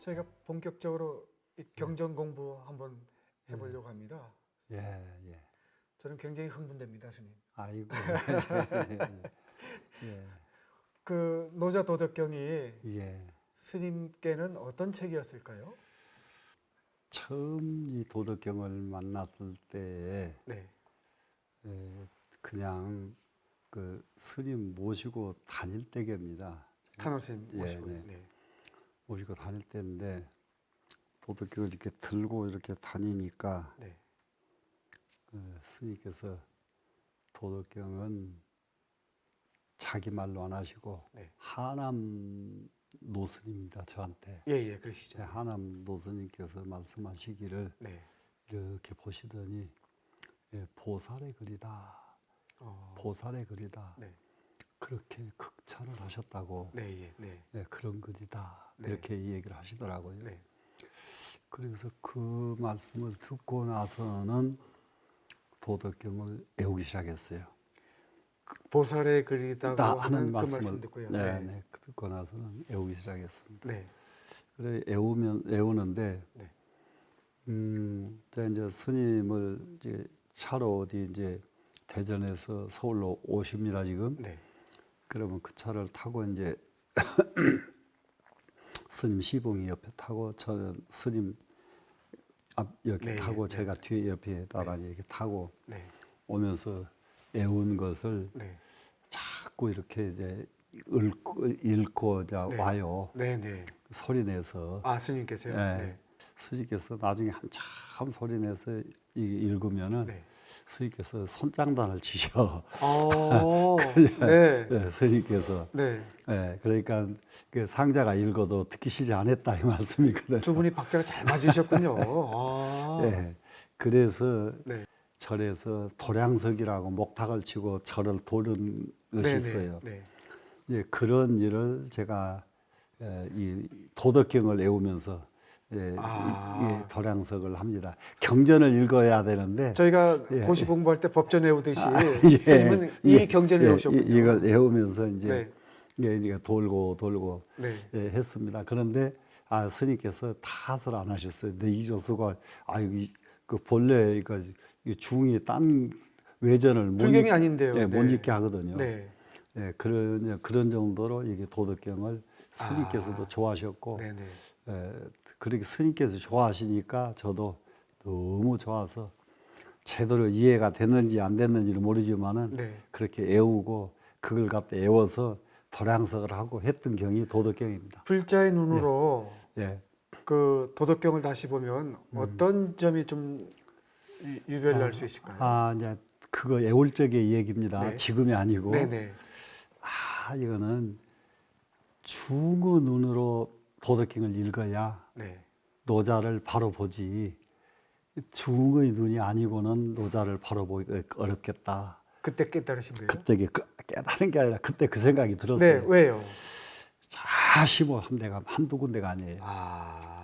저희가 본격적으로 이 경전 공부 한번 해보려고 합니다. 예, 예. 저는 굉장히 흥분됩니다, 스님. 아이고. 예, 그 노자 도덕경이 예. 스님께는 어떤 책이었을까요? 처음 이 도덕경을 만났을 때에 네, 그냥 그 스님 모시고 다닐 때입니다. 탄호 스님 모시고. 네. 네. 모시고 다닐 때인데 도덕경을 이렇게 들고 이렇게 다니니까 네. 스님께서 도덕경은 자기 말로 안 하시고 네. 하남 노스님입니다. 저한테. 예, 그러시죠. 하남 노스님께서 말씀하시기를 네. 이렇게 보시더니 보살의 글이다. 보살의 글이다. 네. 그렇게 극찬을 하셨다고. 네. 그런 글이다. 네. 이렇게 얘기를 하시더라고요. 네. 그래서 그 말씀을 듣고 나서는 도덕경을 외우기 시작했어요. 보살의 글이다고 하는 그 말씀을 말씀 듣고요. 네. 듣고 나서는 외우기 시작했습니다. 네. 그래 외우는데 네. 제가 이제 스님을 이제 차로 어디 이제 대전에서 서울로 오십니다 지금. 네. 그러면 그 차를 타고 이제 스님 시봉이 옆에 타고 저는 스님 앞 이렇게 네, 타고 네. 제가 뒤에 옆에 나란히 이렇게 타고 네. 오면서 외운 것을 네. 자꾸 이렇게 이제 읽고 이제 네. 와요. 네. 소리 내서. 아, 스님께서요? 네. 스님께서 나중에 한참 소리 내서 읽으면은 네. 스님께서 손장단을 치셔. 네. 스님께서. 네. 그러니까 그 상자가 읽어도 듣기 싫지 않았다 이 말씀이거든요. 두 분이 박자가 잘 맞으셨군요. 그래서 네. 절에서 도량석이라고 목탁을 치고 절을 도는 것이 있어요. 네. 그런 일을 제가 이 도덕경을 외우면서 이 도량석을 합니다. 경전을 읽어야 되는데 저희가 고시 공부할 때 법전 외우듯이 스님은 이 경전을 외우셨군요. 이걸 외우면서 이제 네. 돌고 네. 했습니다. 그런데 스님께서 탓을 안 하셨어요. 근데 이 교수가 그 본래 이 중이 딴 외전을 불경이 아닌데요. 못 읽게 하거든요. 네. 그런 정도로 이게 도덕경을 스님께서도 좋아하셨고, 네네. 그렇게 스님께서 좋아하시니까 저도 너무 좋아서 제대로 이해가 됐는지 안 됐는지는 모르지만은 네. 그렇게 외우고 그걸 갖다 외워서 도량석을 하고 했던 경이 도덕경입니다. 불자의 눈으로 예. 그 도덕경을 다시 보면 어떤 점이 좀 유별날 수 있을까요? 이제 그거 외울 적의 얘기입니다. 네. 지금이 아니고. 네네. 이거는 중의 눈으로 도덕경을 읽어야 네. 노자를 바로 보지. 중의 눈이 아니고는 노자를 바로 보기 어렵겠다. 그때 깨달으신 거예요? 그때 깨달은 게 아니라 그때 그 생각이 들었어요. 네. 왜요? 자시모 한두 군데가 아니에요.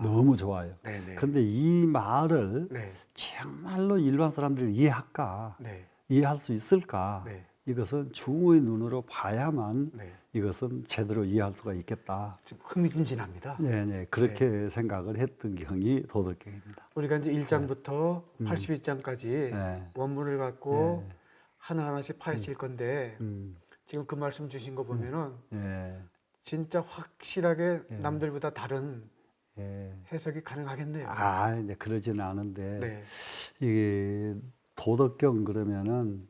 너무 좋아요. 네네. 그런데 이 말을 네. 정말로 일반 사람들이 이해할까? 네. 이해할 수 있을까? 네. 이것은 중의 눈으로 봐야만 네. 이것은 제대로 이해할 수가 있겠다. 지금 흥미진진합니다. 네, 그렇게 생각을 했던 경이 도덕경입니다. 우리가 이제 1장부터 82장까지 원문을 갖고 하나하나씩 파헤칠 건데 지금 그 말씀 주신 거 보면은 진짜 확실하게 남들보다 다른 해석이 가능하겠네요. 이제 그러지는 않은데 네. 이게 도덕경 그러면은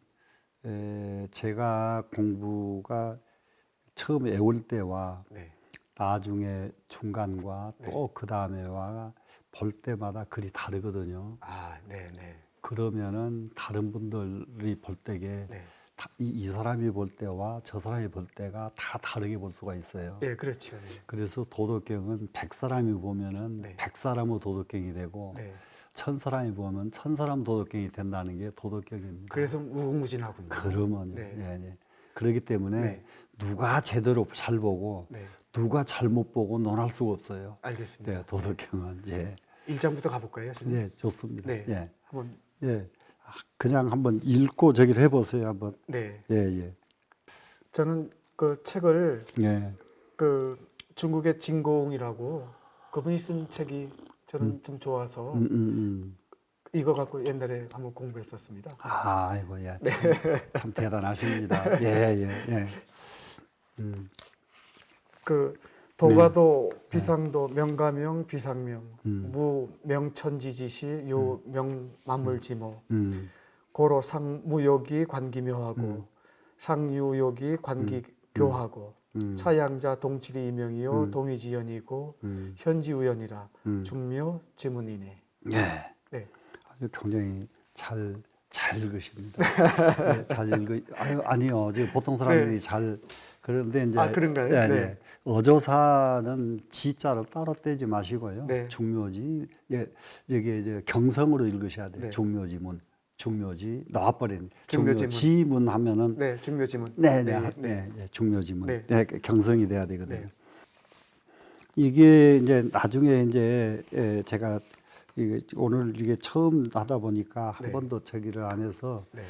제가 공부가 처음 외울 때와 네. 나중에 중간과 또 그 다음에와 볼 때마다 글이 다르거든요. 네네. 그러면은 다른 분들이 볼 때에 이 사람이 볼 때와 저 사람이 볼 때가 다 다르게 볼 수가 있어요. 예, 그렇죠. 네. 그래서 도덕경은 100사람이 보면은 100사람의 도덕경이 되고 네. 1000사람이 보면 1000사람 도덕경이 된다는 게 도덕경입니다. 그래서 무궁무진하군요. 그러면요. 네. 네. 그렇기 때문에 네. 누가 제대로 잘 보고 네. 누가 잘못 보고 논할 수가 없어요. 알겠습니다. 네, 도덕경은. 예. 1장부터 가볼까요, 스님? 네, 좋습니다. 네. 예. 한번. 예. 그냥 한번 읽고 저기를 해보세요, 한번. 네. 예, 예. 저는 그 책을 예. 그 중국의 진공이라고 그분이 쓴 책이 저는 좀 좋아서 이거 갖고 옛날에 한번 공부했었습니다. 아이고, 야, 참 대단하십니다. 예, 예, 예. 그 도가도, 비상도, 명가명, 비상명, 무명천지지시, 유명만물지모, 고로 상무욕이 관기묘하고, 상유욕이 관기교하고, 차양자 동칠이 이명이요, 동의지연이고, 현지우연이라, 중묘지문이네. 예. 네. 아주 굉장히 잘 읽으십니다. 예, 잘 아니요. 지금 보통 사람들이 네. 잘 그런데 이제 그런가요? 예, 네. 예. 어조사는 지자를 따로 떼지 마시고요. 네. 중묘지, 예, 이게 이제 경성으로 읽으셔야 돼요. 네. 중묘지문, 중묘지 나와버린 중묘지문. 중묘지문 하면은 네, 중묘지문. 네, 네, 네, 네, 네, 중묘지문. 네. 네, 경성이 돼야 되거든요. 네. 이게 이제 나중에 이제 제가 이게 오늘 이게 처음 하다 보니까 한 네. 번도 저기를 안 해서 네.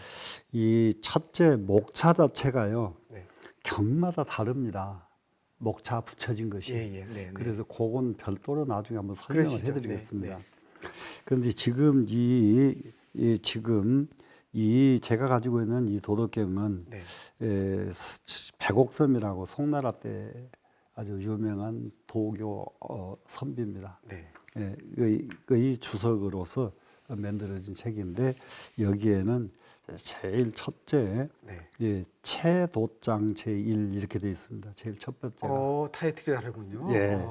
이 첫째 목차 자체가요. 네. 경마다 다릅니다. 목차 붙여진 것이. 예, 예, 네, 그래서 그건 별도로 나중에 한번 설명을 그러시죠. 해드리겠습니다. 네, 그런데 지금 지금 이 제가 가지고 있는 이 도덕경은 네. 백옥섬이라고 송나라 때 아주 유명한 도교 선비입니다. 네. 의 주석으로서 만들어진 책인데 여기에는 제일 첫째 네. 채도장 제1 이렇게 되어 있습니다. 제일 첫 번째가. 타이틀이 다르군요. 예.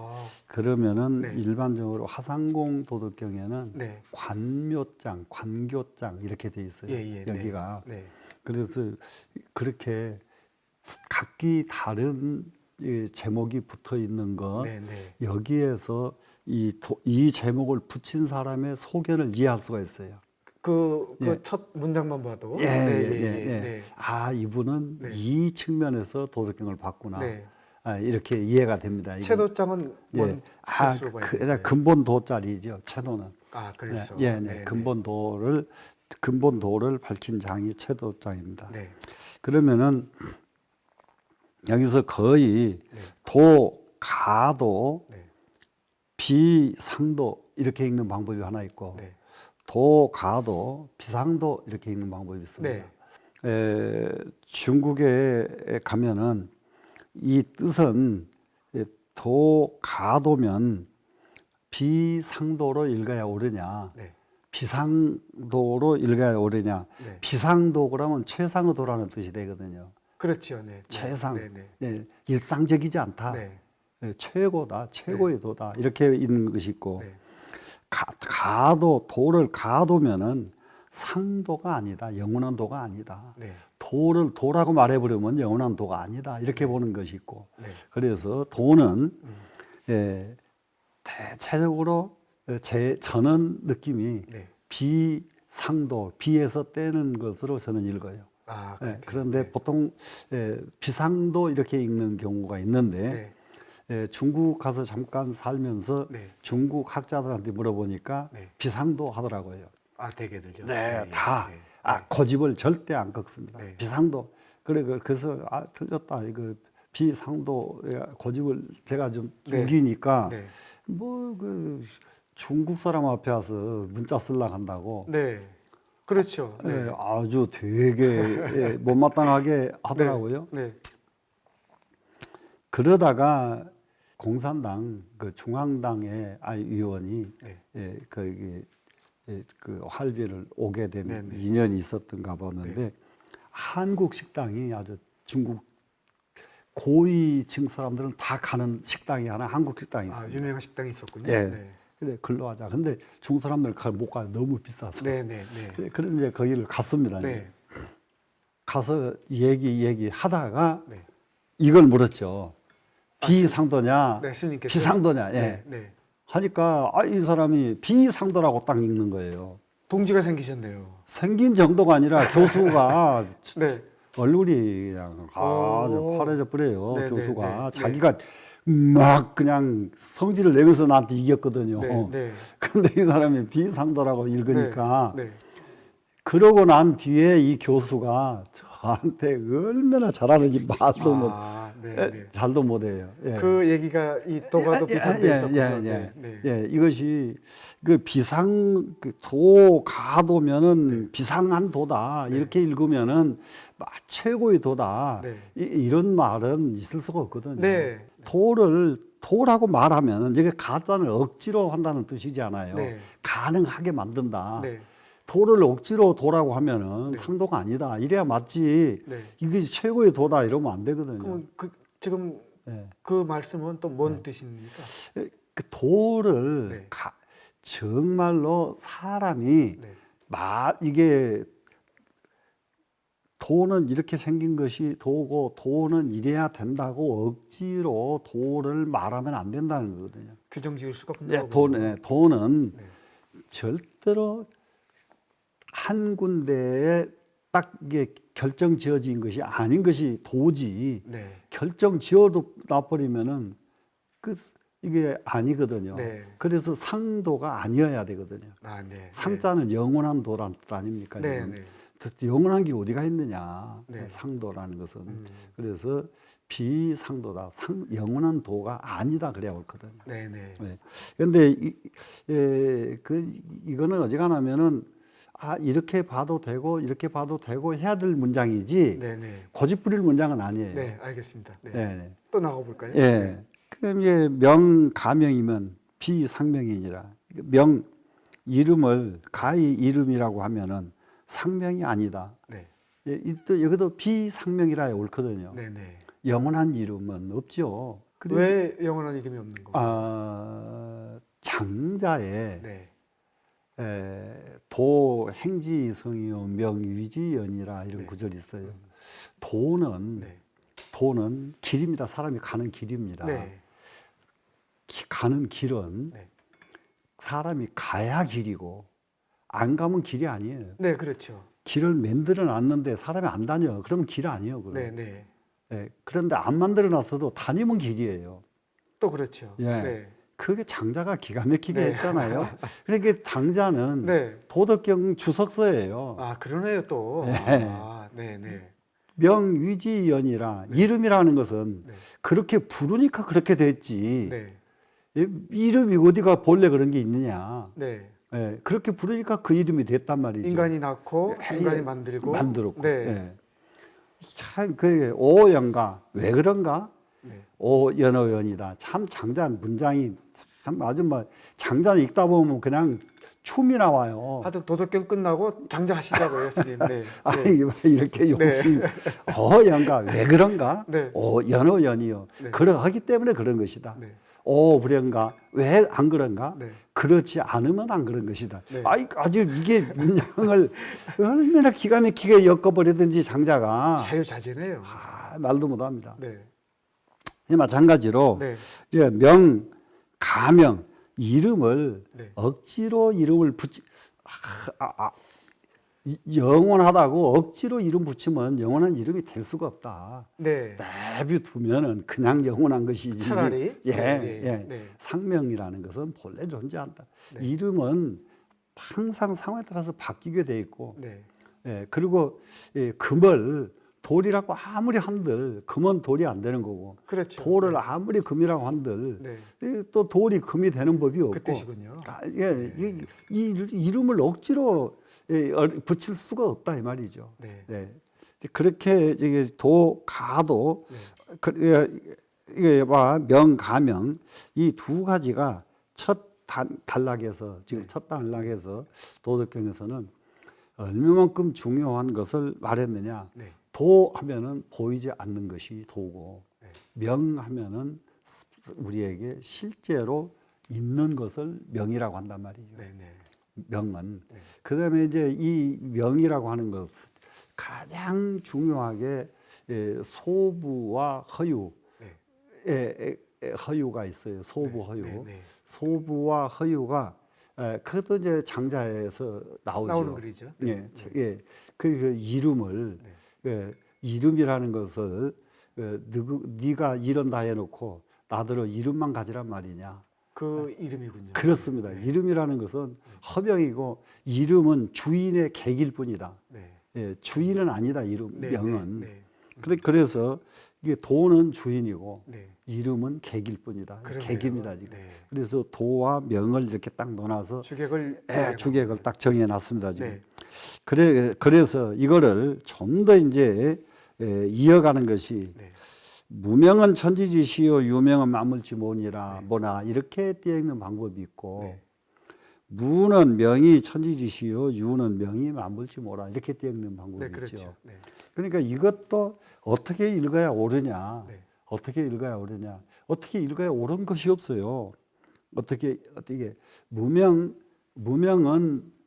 그러면은 네. 일반적으로 화상공 도덕경에는 네. 관묘장, 관교장 이렇게 되어 있어요. 예, 예, 여기가. 네. 그래서 그렇게 각기 다른 제목이 붙어 있는 것 네, 네. 여기에서 이 제목을 붙인 사람의 소견을 이해할 수가 있어요. 예. 첫 문장만 봐도. 예, 네, 예, 예, 예. 네. 아, 이분은 네. 이 측면에서 도덕경을 봤구나. 네. 아, 이렇게 이해가 됩니다. 이건. 채도장은 예. 뜻으로 봐야 돼요. 근본 도자리죠. 채도는. 그렇죠. 예, 네. 네, 근본 도를 밝힌 장이 채도장입니다. 네. 그러면은 여기서 거의 네. 도, 가도, 네. 비상도 이렇게 읽는 방법이 하나 있고 네. 도, 가도, 비상도 이렇게 읽는 방법이 있습니다. 네. 중국에 가면은 이 뜻은 도, 가도면 비상도로 읽어야 옳으냐, 네. 비상도로 읽어야 옳으냐. 네. 비상도 그러면 최상의 도라는 뜻이 되거든요. 그렇죠. 네. 최상, 네, 네. 네, 일상적이지 않다. 네. 최고다, 최고의 도다 이렇게 있는 것이 있고 네. 도를 가도면은 상도가 아니다, 영원한 도가 아니다. 네. 도라고 말해버리면 영원한 도가 아니다 이렇게 보는 것이 있고 네. 그래서 도는 대체적으로 저는 느낌이 네. 비상도, 비에서 떼는 것으로 저는 읽어요. 그런데 네. 보통 비상도 이렇게 읽는 경우가 있는데 중국 가서 잠깐 살면서 네. 중국 학자들한테 물어보니까 네. 비상도 하더라고요. 되게들요. 네, 다. 네. 고집을 절대 안 꺾습니다. 네. 비상도. 그래서 틀렸다. 이거 비상도 고집을 제가 좀 네. 우기니까 네. 중국 사람 앞에 와서 문자 쓰려고 한다고. 네. 그렇죠. 네. 아주 되게 못마땅하게 하더라고요. 네. 그러다가 공산당 중앙당의 의원이 네. 그 할비를 오게 된 네, 네. 인연이 있었던가 보는데 한국 식당이 아주 중국 고위층 사람들은 다 가는 식당이 하나 한국 식당이 있어요. 유명한 식당이 있었군요. 네. 근데 글로 하자. 근데 중국 사람들 못 가요. 너무 비싸서. 네. 그래서 이제 거기를 갔습니다. 네. 이제. 가서 얘기하다가 네. 이걸 물었죠. 비상도냐, 네, 스님께서. 비상도냐. 네. 네. 하니까 이 사람이 비상도라고 딱 읽는 거예요. 동지가 생기셨네요. 생긴 정도가 아니라 교수가 네. 얼굴이 그냥 아주 오. 파래져 버려요. 네, 교수가 네. 자기가 막 그냥 성질을 내면서 나한테 이겼거든요. 네, 네, 근데 이 사람이 비상도라고 읽으니까 네. 그러고 난 뒤에 이 교수가 저한테 얼마나 잘하는지 말도 못, 네, 네. 잘도 못해요. 예. 그 얘기가 이 도가도 비슷하게 있었군요. 네, 네. 이것이 그 도 가도면은 비상한 도다 이렇게 읽으면은 최고의 도다 네. 이런 말은 있을 수가 없거든요. 네. 도라고 말하면은 이게 가짜는 억지로 한다는 뜻이잖아요. 네. 가능하게 만든다. 네. 도를 억지로 도라고 하면은 네. 상도가 아니다. 이래야 맞지. 네. 이게 최고의 도다 이러면 안 되거든요. 그럼 지금 예. 그 말씀은 또 뭔 뜻입니까? 그 도를 네. 정말로 사람이 네. 이게 도는 이렇게 생긴 것이 도고 도는 이래야 된다고 억지로 도를 말하면 안 된다는 거거든요. 규정 지을 수가 예, 없는 도는 네. 절대로 한 군데에 딱 이게 결정 지어진 것이 아닌 것이 도지. 네. 결정 지어도 놔버리면은 이게 아니거든요. 네. 그래서 상도가 아니어야 되거든요. 네. 상자는 영원한 도란 뜻 아닙니까? 네, 지금? 네. 영원한 게 어디가 있느냐? 네. 상도라는 것은. 그래서 비상도다. 영원한 도가 아니다 그래야 옳거든요. 네, 네. 그런데 이거는 어지간하면은 이렇게 봐도 되고 이렇게 봐도 되고 해야 될 문장이지 네, 네. 고집 부릴 문장은 아니에요. 네, 알겠습니다. 네. 네. 또 나가 볼까요? 예. 그럼 이제 명가명이면 비상명이니라. 이름을 가히 이름이라고 하면은 상명이 아니다. 네. 예, 여기도 비상명이라 옳거든요. 네, 네. 영원한 이름은 없죠. 왜 영원한 이름이 없는 건가요? 장자에 네. 도 행지성이요 명위지연이라 이런 네. 구절이 있어요. 도는 네. 길입니다. 사람이 가는 길입니다. 네. 가는 길은 네. 사람이 가야 길이고 안 가면 길이 아니에요. 네, 그렇죠. 길을 만들어 놨는데 사람이 안 다녀. 그러면 길 아니에요. 그럼. 네, 네. 예, 그런데 안 만들어 놨어도 다니면 길이에요. 또 그렇죠. 예. 네. 그게 장자가 기가 막히게 네. 했잖아요. 그러니까 당자는 네. 도덕경 주석서예요. 그러네요, 또. 네. 네, 네. 명위지연이라 이름이라는 것은 네. 그렇게 부르니까 그렇게 됐지. 네. 이름이 어디가 본래 그런 게 있느냐. 네. 예, 그렇게 부르니까 그 이름이 됐단 말이죠. 인간이 낳고 인간이 만들고 만들었고. 네. 예. 참 그 오연가 왜 그런가? 네. 오연어연이다. 참 장자 문장이 참 아주 장자를 읽다 보면 그냥 춤이 나와요. 하여튼 도덕경 끝나고 장자하시자고요, 스님. 네. 아니 이렇게 욕심. 오연가 왜 그런가? 네. 오연어연이요. 네. 그러하기 때문에 그런 것이다. 네. 그런가? 왜 안 그런가? 네. 그렇지 않으면 안 그런 것이다. 네. 아주 이게 문장을 얼마나 기가 막히게 엮어버리든지 장자가 자유자재네요. 말도 못합니다. 네. 마찬가지로 네. 이제 가명 이름을 네. 억지로 이름을 영원하다고 억지로 이름 붙이면 영원한 이름이 될 수가 없다. 네. 내비두면은 그냥 영원한 것이지. 차라리 네. 상명이라는 것은 본래 존재한다. 네. 이름은 항상 상황에 따라서 바뀌게 돼 있고, 네. 그리고 금을 돌이라고 아무리 한들 금은 돌이 안 되는 거고, 그렇죠. 돌을 아무리 금이라고 한들 네. 또 돌이 금이 되는 법이 없고. 그 뜻이군요. 이 이름을 억지로 붙일 수가 없다 이 말이죠. 네. 네. 그렇게 가도 이게 명가명 이 두 가지가 첫 단락에서 지금 네. 첫 단락에서 도덕경에서는 얼마만큼 중요한 것을 말했느냐. 네. 도 하면은 보이지 않는 것이 도고, 네. 명 하면은 우리에게 실제로 있는 것을 명이라고 한단 말이죠. 네, 네. 명은. 네. 그다음에 이제 이 명이라고 하는 것 가장 중요하게 소부와 허유, 허유가 있어요. 소부 허유. 네, 네. 소부와 허유가 그것도 이제 장자에서 나오죠. 나오는 글이죠. 네. 그 이름을 이름이라는 것을 네가 이런다 해놓고 나더러 이름만 가지란 말이냐. 그 이름이군요. 그렇습니다. 이름이라는 것은 허명이고 이름은 주인의 객일 뿐이다. 네. 예, 주인은 아니다. 이름 네, 명은. 네, 그래서 이게 도는 주인이고 네. 이름은 객일 뿐이다. 그러네요. 객입니다. 지금. 네. 그래서 도와 명을 이렇게 딱 넣어놔서 주객을 주객을 딱 정해놨습니다. 지금. 네. 그래서 이거를 좀 더 이제 이어가는 것이 네. 무명은 천지지시요 유명은 만물지 뭐니라 뭐나 이렇게 띄어읽는 방법이 있고 네. 무는 명이 천지지시요 유는 명이 만물지 뭐라 이렇게 띄어읽는 방법이 네, 있죠. 그렇죠. 네. 그러니까 이것도 어떻게 읽어야 옳으냐, 네. 어떻게 읽어야 옳으냐, 어떻게 읽어야 옳은 것이 없어요. 어떻게 무명은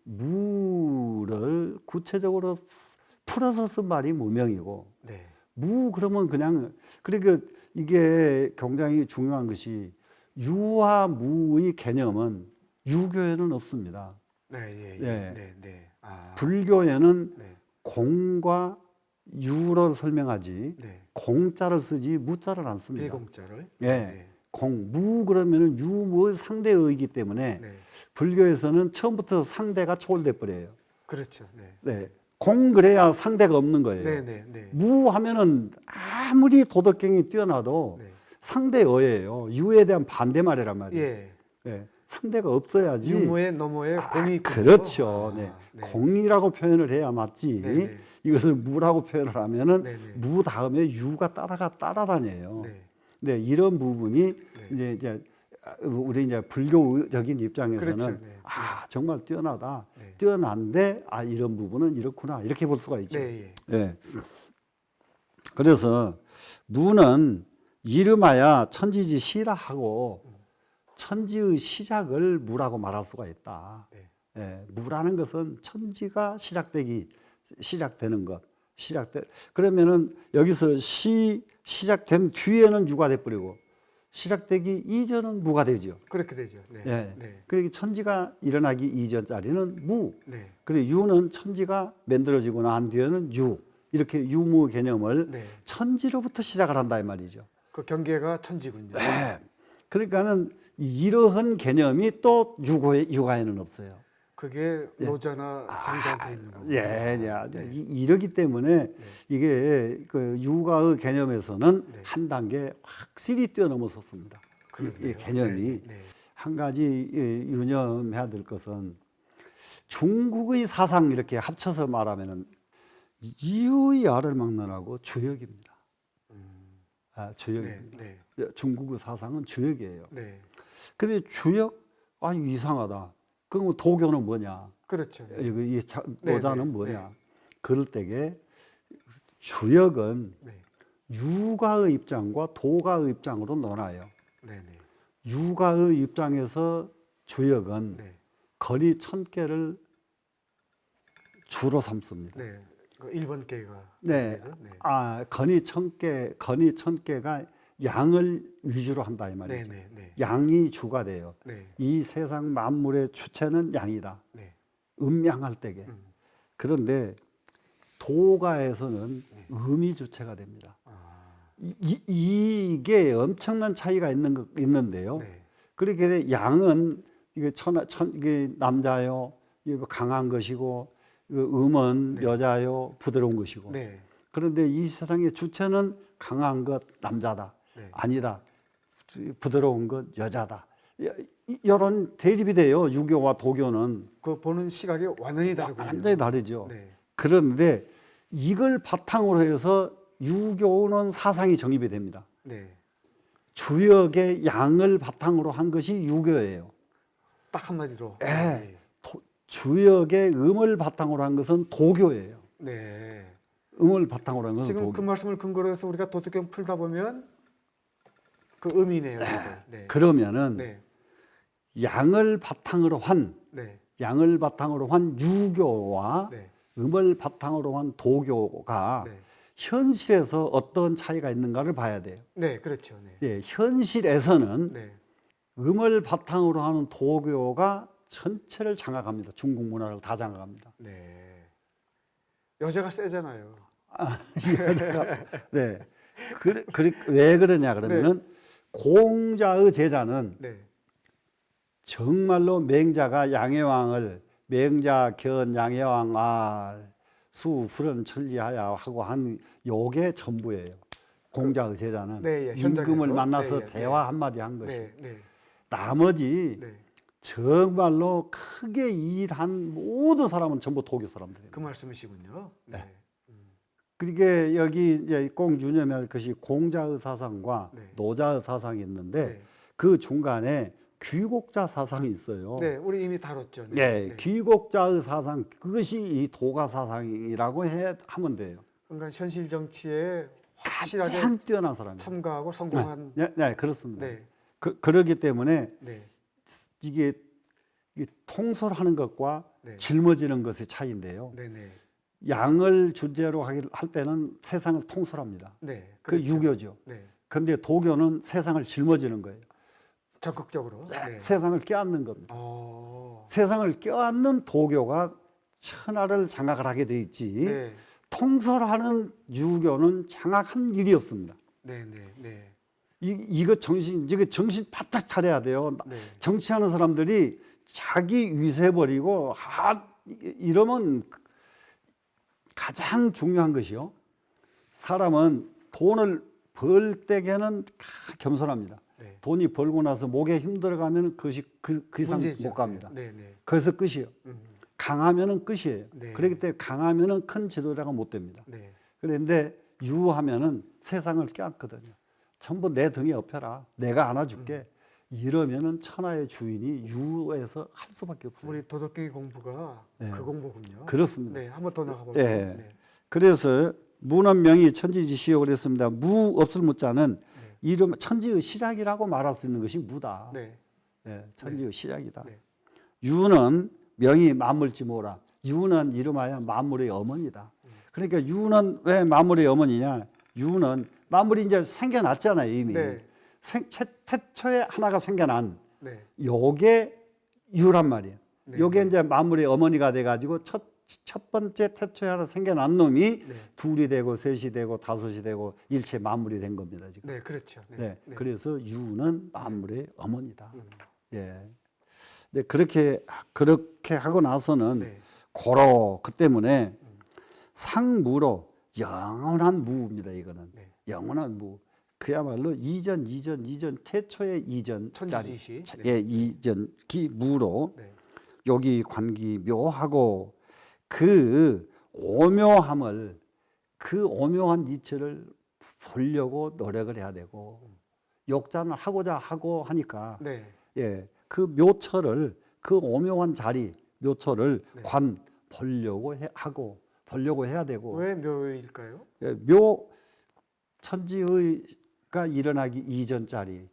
무를 구체적으로 풀어서 쓴 말이 무명이고 네. 무 그러면 그냥 그러니까 이게 굉장히 중요한 것이 유와 무의 개념은 유교에는 없습니다. 네, 예, 예. 예. 네, 네. 아. 불교에는 네. 공과 유로 설명하지 네. 공자를 쓰지 무자를 안 씁니다. 빌공자를. 예. 네. 무 그러면은 유무의 상대어이기 때문에 네. 불교에서는 처음부터 상대가 초월돼 버려요. 그렇죠. 네. 네. 공 그래야 상대가 없는 거예요. 네, 네, 네. 무 하면은 아무리 도덕경이 뛰어나도 네. 상대어예요. 유에 대한 반대말이란 말이에요. 예. 예. 상대가 없어야지. 유무의 너머에 공이 있군요. 그렇죠. 아, 네. 네. 공이라고 표현을 해야 맞지. 네, 네. 이것을 무라고 표현을 하면은 네, 네. 무 다음에 유가 따라다녀요. 네. 네, 이런 부분이 네. 이제 우리 이제 불교적인 입장에서는 그렇죠. 네. 아 정말 뛰어나다, 네. 뛰어난데 아 이런 부분은 이렇구나 이렇게 볼 수가 있죠. 네, 예. 예. 그래서 무는 이름하야 천지지 시라 하고 천지의 시작을 무라고 말할 수가 있다. 네. 예, 무라는 것은 천지가 시작되는 것. 그러면은 여기서 시작된 뒤에는 유가 돼버리고 시작되기 이전은 무가 되죠. 그렇게 되죠. 네. 예. 네. 그러니까 천지가 일어나기 이전짜리는 무. 네. 그리고 유는 천지가 만들어지고 난 뒤에는 유. 이렇게 유무 개념을 네. 천지로부터 시작을 한다 이 말이죠. 그 경계가 천지군요. 네. 그러니까는 이러한 개념이 또 유가에는 없어요. 그게 노자나 장자한테 있는 거군요. 예. 이러기 때문에 이게 그 유가의 개념에서는 네. 한 단계 확실히 뛰어넘어섰습니다. 이 개념이 네. 네. 한 가지 유념해야 될 것은 중국의 사상 이렇게 합쳐서 말하면은 이의 알을 막론하고 주역입니다. 주역입니다. 네. 네. 중국의 사상은 주역이에요. 네. 근데 주역 이상하다. 그럼 도교는 뭐냐? 그렇죠. 이 네, 노자는 네, 뭐냐? 네. 그럴 때에 주역은 네. 유가의 입장과 도가의 입장으로 논아요. 네, 네. 유가의 입장에서 주역은 네. 거리 1000개를 주로 삼습니다. 네. 그 1번 계가. 네. 네. 건이 1000개가 양을 위주로 한다 이 말이죠. 네, 네, 네. 양이 주가 돼요. 네. 이 세상 만물의 주체는 양이다. 네. 음양할 때게. 그런데 도가에서는 음이 주체가 됩니다. 이게 엄청난 차이가 있는데요. 네. 그렇게 양은 이게 남자요, 이거 강한 것이고, 음은 네. 여자요, 부드러운 것이고. 네. 그런데 이 세상의 주체는 강한 것 남자다. 네. 아니다. 부드러운 것 여자다. 이런 대립이 돼요. 유교와 도교는. 그 보는 시각이 완전히 다르군요. 완전히 다르죠. 네. 그런데 이걸 바탕으로 해서 유교는 사상이 정립이 됩니다. 네. 주역의 양을 바탕으로 한 것이 유교예요. 딱 한마디로. 예. 주역의 음을 바탕으로 한 것은 도교예요. 네. 음을 바탕으로 한 것은 지금 도교. 그 말씀을 근거로 해서 우리가 도덕경 풀다 보면 그 의미네요. 네. 그러면은 네. 양을 바탕으로 한 네. 유교와 네. 음을 바탕으로 한 도교가 네. 현실에서 어떤 차이가 있는가를 봐야 돼요. 네. 그렇죠. 네. 예, 현실에서는 네. 음을 바탕으로 하는 도교가 전체를 장악합니다. 중국 문화를 다 장악합니다. 네. 여자가 세잖아요. 이거 제가 네. 왜 그러냐 그러면은 공자의 제자는 네. 정말로 맹자가 양해왕을 맹자 견 양해왕 수 불은 천리하야 하고 한 요게 전부예요. 공자의 제자는 네, 예, 임금을 현장에서. 만나서 네, 예, 대화 네. 한마디 한 것이. 네, 네, 나머지 네. 정말로 크게 일한 모든 사람은 전부 독일 사람들이에요. 그 말씀이시군요. 네. 그게 여기 이제 꼭 유념할 것이 공자의 사상과 네. 노자의 사상이 있는데 네. 그 중간에 귀곡자 사상이 있어요. 네, 우리 이미 다뤘죠. 네. 예, 네. 귀곡자의 사상 그것이 이 도가 사상이라고 하면 돼요. 그러니까 현실 정치에 확실하게 가장 뛰어난 사람이에요. 참가하고 성공한. 네, 그렇습니다. 네, 그러기 때문에 네, 이게 통솔하는 것과 네. 짊어지는 것의 차이인데요. 네, 네, 양을 주제로 할 때는 세상을 통솔합니다. 네. 그 그렇죠. 유교죠. 네, 근데 도교는 세상을 짊어지는 거예요. 적극적으로. 네. 세상을 껴안는 겁니다. 어, 세상을 껴안는 도교가 천하를 장악을 하게 돼 있지. 네, 통솔하는 유교는 장악한 일이 없습니다. 네, 네, 네, 이거 정신 바짝 차려야 돼요. 네. 정치하는 사람들이 자기 위세 버리고 이러면 가장 중요한 것이요. 사람은 돈을 벌 때에는 겸손합니다. 네. 돈이 벌고 나서 목에 힘들어가면 그것이 그 이상 문제죠. 못 갑니다. 네, 네. 그래서 끝이에요. 강하면은 끝이에요. 네. 그렇기 때문에 강하면은 큰 지도자가 못 됩니다. 네. 그런데 유하면은 세상을 껴안거든요. 전부 내 등에 업혀라. 내가 안아줄게. 이러면은 천하의 주인이 유에서 할 수밖에 없어요. 우리 도덕기 공부가 네. 그 공부군요. 그렇습니다. 네, 한번 더 나가 볼까요? 예. 네. 그래서 문헌명이 천지지시요 그랬습니다. 무 없을 무자는 이름 천지의 시작이라고 말할 수 있는 것이 무다. 네. 예, 천지의 시작이다. 네. 유는 명이 만물지모라. 유는 이름하여 만물의 어머니다. 그러니까 유는 왜 만물의 어머니냐? 유는 만물이 이제 생겨났잖아요 이미. 네. 태초에 하나가 생겨난 네. 요게 유란 말이에요. 네. 요게 이제 만물의 어머니가 돼가지고 첫 번째 태초에 하나 생겨난 놈이 네. 둘이 되고 셋이 되고 다섯이 되고 일체 만물이 된 겁니다 지금. 네, 그렇죠. 네. 네. 네. 그래서 유는 만물의 어머니다. 음. 예. 네, 그렇게 하고 나서는 네. 고로 그 때문에 상무로 영원한 무입니다. 이거는 네. 영원한 무. 그야말로 이전 태초의 이전 천지지시. 네. 예, 이전 기무로 네. 여기 관기 묘하고 그 오묘함을 그 오묘한 이치를 보려고 노력을 해야 되고 욕자는 하고자 하고 하니까 네. 예, 그 묘처를 그 오묘한 자리 묘처를 네. 보려고 해야 되고 왜 묘일까요? 예, 묘 천지의가 일어나기 이전 자리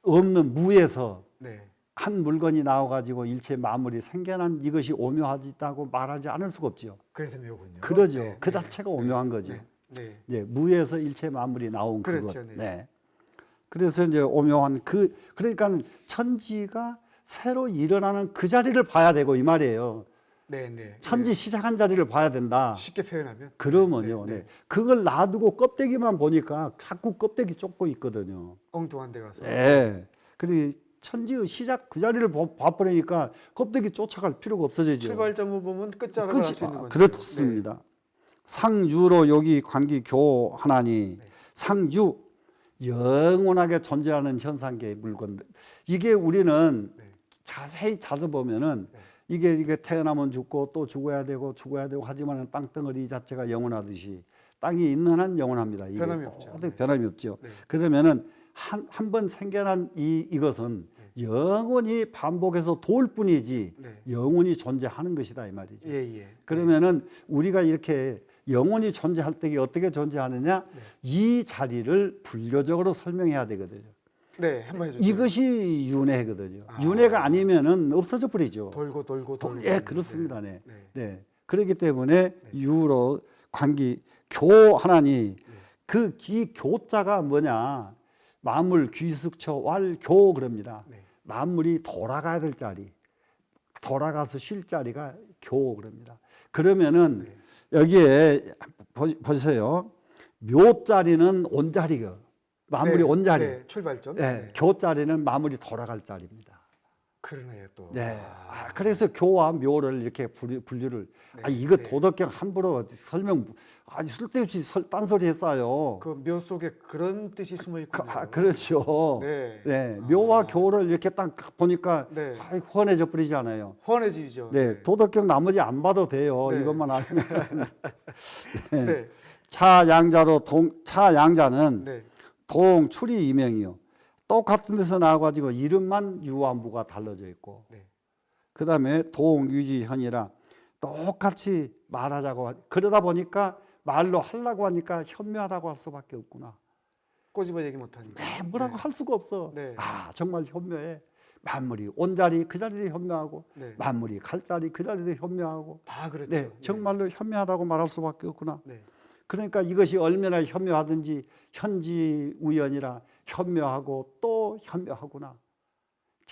없는 무에서 네. 한 물건이 나와가지고 일체 만물이 생겨난 이것이 오묘하다고 말하지 않을 수가 없죠. 그래서 묘군요. 그러죠. 네. 그 네. 자체가 오묘한 거죠. 네. 네. 예, 무에서 일체 만물이 나온 그렇죠. 그것. 네. 네. 그래서 이제 오묘한 그러니까 천지가 새로 일어나는 그 자리를 봐야 되고 이 말이에요. 네, 네. 천지 시작한 자리를 봐야 된다. 쉽게 표현하면 그러면요. 네, 네. 네. 그걸 놔두고 껍데기만 보니까 자꾸 껍데기 쫓고 있거든요. 엉뚱한 데 가서. 예. 근데 천지의 시작 그 자리를 봐버리니까 껍데기 쫓아갈 필요가 없어지죠. 출발점을 보면 끝자락을 알 수 있는 거죠. 그렇습니다. 상유로 여기 관기 교하나니 네. 상유 영원하게 존재하는 현상계의 물건들. 이게 우리는 네. 자세히 찾아보면은 네. 이게 태어나면 죽고 또 죽어야 되고 하지만 땅덩어리 자체가 영원하듯이 땅이 있는 한 영원합니다. 이게 변함이 없죠. 모두 변함이 없죠. 네. 그러면은 한 번 생겨난 이것은 영원히 반복해서 돌 뿐이지 네. 영원히 존재하는 것이다 이 말이죠. 예, 예. 그러면은 우리가 이렇게 영원히 존재할 때 어떻게 존재하느냐 네. 이 자리를 분류적으로 설명해야 되거든요. 네, 한번 해주세요. 이것이 윤회거든요. 윤회가 아니면은 없어져 버리죠. 돌고. 예, 그렇습니다. 네. 네. 네. 그렇기 때문에 유로 관기 교하나니 그 교자가 뭐냐? 만물 귀숙처 왈교 그럽니다. 네. 만물이 돌아가야 될 자리, 돌아가서 쉴 자리가 교 그럽니다. 그러면은 여기에 보세요. 묘자리는 온자리가 마무리 네, 온자리. 네, 출발점. 네, 네. 교자리는 마무리 돌아갈 자리입니다. 그러네요 또. 네. 그래서 교와 묘를 이렇게 분류를. 네, 이거 네. 도덕경 함부로 설명 아주 쓸데없이 딴소리 했어요. 그 묘 속에 그런 뜻이 숨어 있군요. 그렇죠. 네. 네. 묘와 교를 이렇게 딱 보니까 네. 훤해져 버리잖아요. 훤해지죠. 네. 도덕경 나머지 안 봐도 돼요. 네. 이것만 알면. 네. 네. 차양자로 차양자는 네. 동출이 이명이요. 똑같은 데서 나와가지고 이름만 유한부가 달라져 있고, 네. 그 다음에 동유지현이라 똑같이 말하자고 그러다 보니까 말로 하려고 하니까 현묘하다고 할 수밖에 없구나. 꼬집어 얘기 못하니까. 네, 뭐라고 할 수가 없어. 네. 정말 현묘해. 만물이 온 자리 그 자리도 현묘하고, 네. 만물이 갈 자리 그 자리도 현묘하고. 다 그렇죠. 네, 정말로 현묘하다고 말할 수밖에 없구나. 네. 그러니까 이것이 얼마나 현묘하든지 현지우연이라 현묘하고 또 현묘하구나.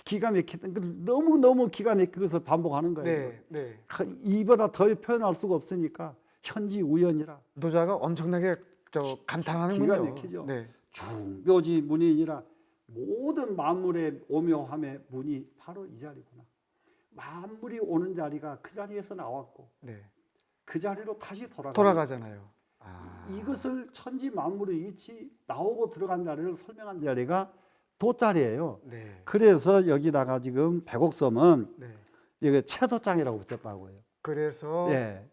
기가 막히던 너무너무 기가 막힌 것을 반복하는 거예요. 네. 네. 이보다 더 표현할 수가 없으니까 현지우연이라. 노자가 엄청나게 감탄하는군요. 기가 막히죠. 네. 중묘지 문이니라 모든 만물의 오묘함의 문이 바로 이 자리구나. 만물이 오는 자리가 그 자리에서 나왔고 네. 그 자리로 다시 돌아가잖아요. 이것을 천지 만물의 이치 나오고 들어간 자리를 설명한 자리가 도자리예요. 네. 그래서 여기다가 지금 백옥섬은 네. 이게 채도장이라고 붙였다고 해요. 그래서 예,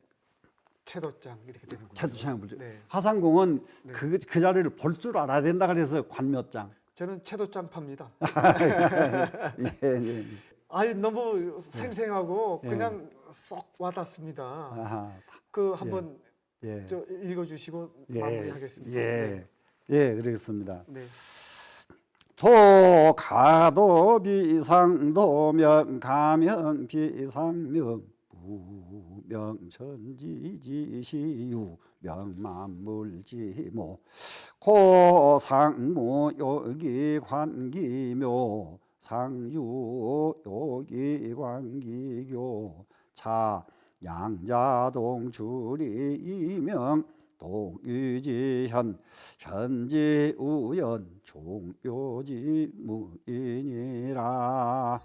채도장 이렇게 되는군요. 채도장을 붙여. 네. 하상궁은 네. 그 자리를 볼 줄 알아야 된다 그래서 관묘장. 저는 채도장 팝니다. 예, 예. 아니 너무 생생하고 예. 그냥 쏙 와닿습니다. 아하, 그 한번 예, 저 읽어주시고 예, 마무리하겠습니다. 예, 예, 그러겠습니다. 네. 도가도 비상도명 가명 비상명 부명천지지시유 명만물지모 고상무 요기관기묘 상유 요기관기교 차 양자동출이 이명 동유지현 현지우연 종묘지 무인이라.